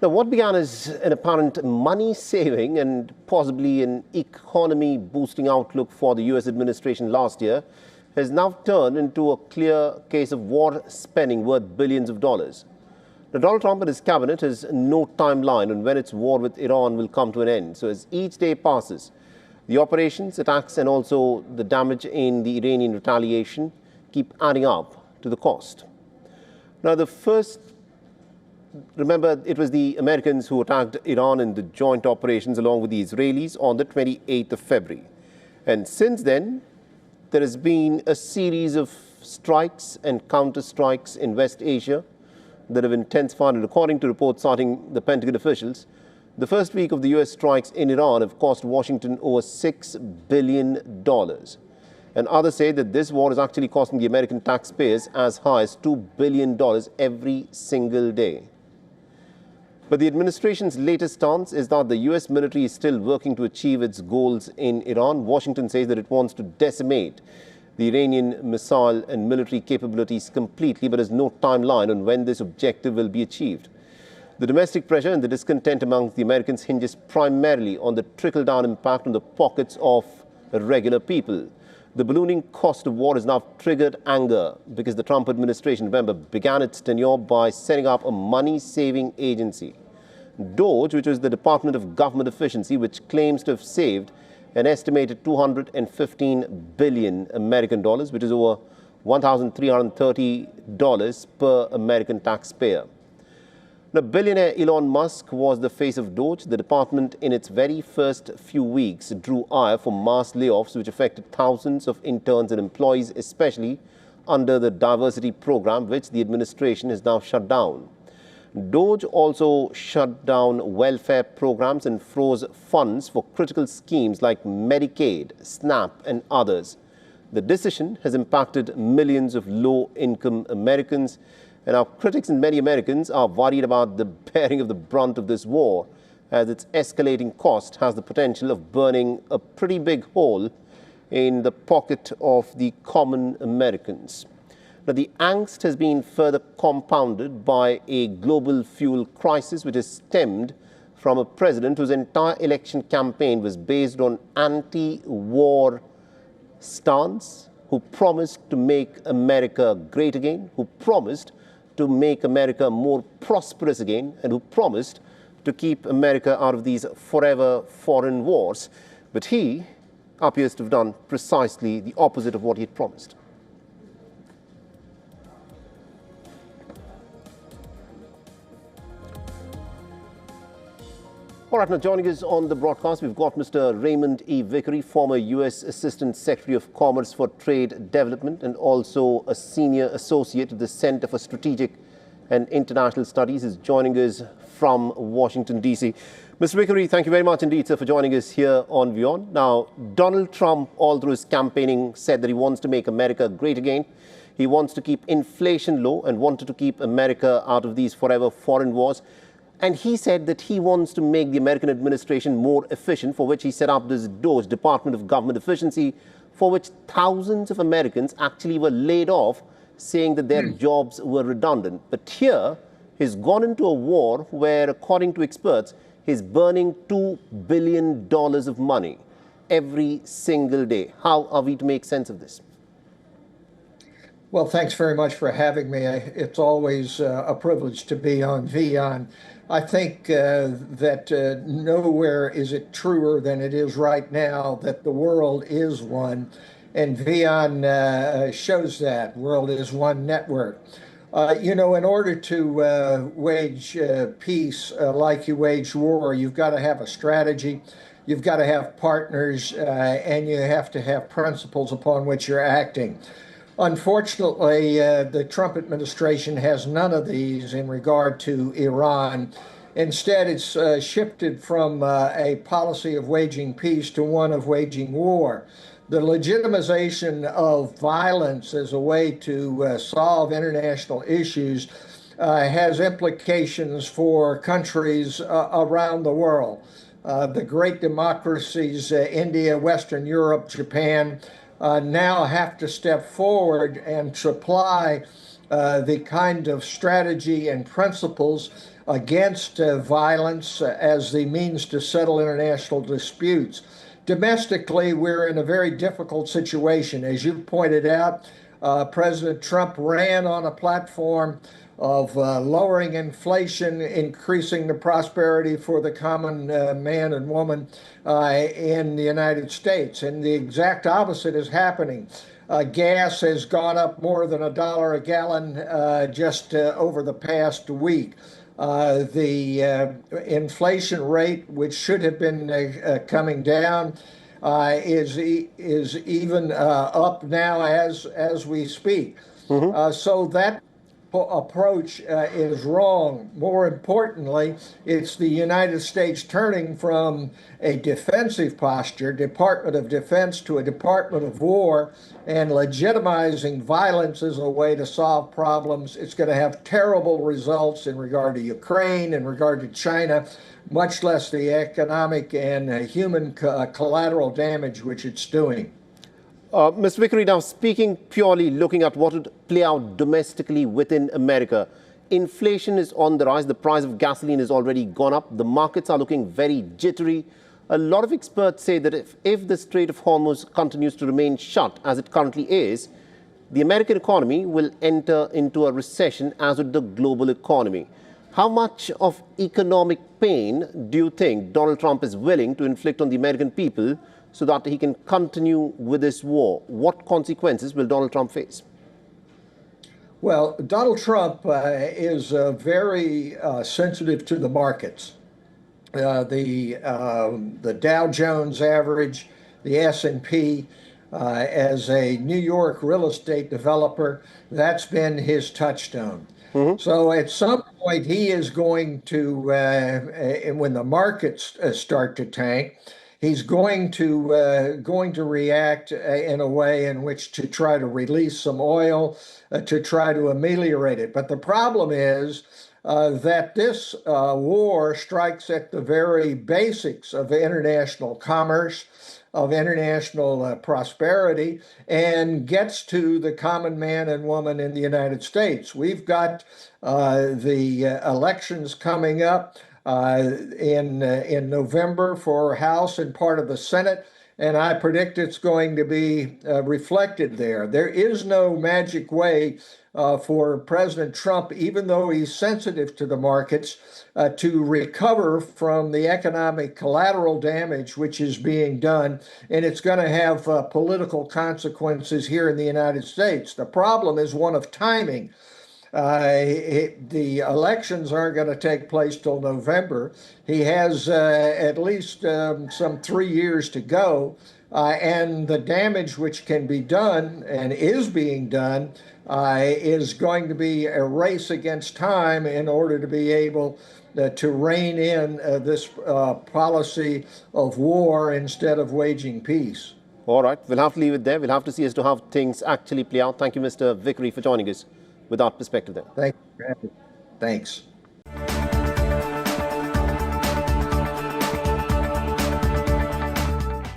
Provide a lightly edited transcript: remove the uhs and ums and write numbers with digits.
Now, what began as an apparent money-saving and possibly an economy-boosting outlook for the U.S. administration last year has now turned into a clear case of war spending worth billions of dollars. Now, Donald Trump and his cabinet has no timeline on when its war with Iran will come to an end. So as each day passes, the operations, attacks, and also the damage in the Iranian retaliation keep adding up to the cost. Now, remember, it was the Americans who attacked Iran in the joint operations along with the Israelis on the 28th of February. And since then, there has been a series of strikes and counter-strikes in West Asia that have intensified, and according to reports citing the Pentagon officials, the first week of the U.S. strikes in Iran have cost Washington over $6 billion. And others say that this war is actually costing the American taxpayers as high as $2 billion every single day. But the administration's latest stance is that the U.S. military is still working to achieve its goals in Iran. Washington says that it wants to decimate the Iranian missile and military capabilities completely, but has no timeline on when this objective will be achieved. The domestic pressure and the discontent among the Americans hinges primarily on the trickle-down impact on the pockets of regular people. The ballooning cost of war has now triggered anger because the Trump administration, remember, began its tenure by setting up a money-saving agency. DOGE, which was the Department of Government Efficiency, which claims to have saved an estimated $215 billion American dollars, which is over $1,330 per American taxpayer. Now, billionaire Elon Musk was the face of DOGE. The department, in its very first few weeks, drew ire for mass layoffs, which affected thousands of interns and employees, especially under the diversity program, which the administration has now shut down. DOGE also shut down welfare programs and froze funds for critical schemes like Medicaid, SNAP, and others. The decision has impacted millions of low-income Americans, and our critics and many Americans are worried about the bearing of the brunt of this war, as its escalating cost has the potential of burning a pretty big hole in the pocket of the common Americans. Now, the angst has been further compounded by a global fuel crisis, which has stemmed from a president whose entire election campaign was based on anti-war stance, who promised to make America great again, who promised to make America more prosperous again, and who promised to keep America out of these forever foreign wars. But he appears to have done precisely the opposite of what he had promised. All right, now joining us on the broadcast, we've got Mr. Raymond E. Vickery, former U.S. Assistant Secretary of Commerce for Trade Development and also a Senior Associate at the Center for Strategic and International Studies, is joining us from Washington, D.C. Mr. Vickery, thank you very much indeed, sir, for joining us here on WION. Now, Donald Trump, all through his campaigning, said that he wants to make America great again. He wants to keep inflation low and wanted to keep America out of these forever foreign wars. And he said that he wants to make the American administration more efficient, for which he set up this DOGE, Department of Government Efficiency, for which thousands of Americans actually were laid off, saying that their jobs were redundant. But here, he's gone into a war where, according to experts, he's burning $2 billion of money every single day. How are we to make sense of this? Well, thanks very much for having me. It's always a privilege to be on WION. I think that nowhere is it truer than it is right now that the world is one, and WION shows that. World is One network. You know, in order to wage peace like you wage war, you've got to have a strategy, you've got to have partners, and you have to have principles upon which you're acting. Unfortunately, the Trump administration has none of these in regard to Iran. Instead, it's shifted from a policy of waging peace to one of waging war. The legitimization of violence as a way to solve international issues has implications for countries around the world. The great democracies, India, Western Europe, Japan, now have to step forward and supply the kind of strategy and principles against violence as the means to settle international disputes. Domestically, we're in a very difficult situation. As you pointed out, President Trump ran on a platform of lowering inflation, increasing the prosperity for the common man and woman in the United States. And the exact opposite is happening. Gas has gone up more than $1 a gallon just over the past week. The inflation rate, which should have been coming down, is even up now as we speak. So that approach is wrong. More importantly, it's the United States turning from a defensive posture, Department of Defense, to a Department of War, and legitimizing violence as a way to solve problems. It's going to have terrible results in regard to Ukraine, in regard to China, much less the economic and human collateral damage which it's doing. Ms. Vickery, now speaking purely looking at what would play out domestically within America, inflation is on the rise. The price of gasoline has already gone up. The markets are looking very jittery. A lot of experts say that if the Strait of Hormuz continues to remain shut as it currently is, the American economy will enter into a recession, as would the global economy. How much of economic pain do you think Donald Trump is willing to inflict on the American people so that he can continue with this war? What consequences will Donald Trump face? Well, Donald Trump is very sensitive to the markets. The Dow Jones average, the S&P, as a New York real estate developer, that's been his touchstone. So at some point, he is going to, when the markets start to tank, he's going to react in a way in which to try to release some oil, to try to ameliorate it. But the problem is that this war strikes at the very basics of international commerce, of international prosperity, and gets to the common man and woman in the United States. We've got the elections coming up in November for House and part of the Senate, and I predict it's going to be reflected there. There is no magic way for President Trump, even though he's sensitive to the markets, to recover from the economic collateral damage which is being done, and it's going to have political consequences here in the United States. The problem is one of timing. The elections aren't going to take place till November. He has at least some 3 years to go, and the damage which can be done and is being done is going to be a race against time in order to be able to rein in this policy of war instead of waging peace. All right, we'll have to leave it there. We'll have to see as to how things actually play out. Thank you, Mr. Vickery, for joining us with that perspective there. Thanks.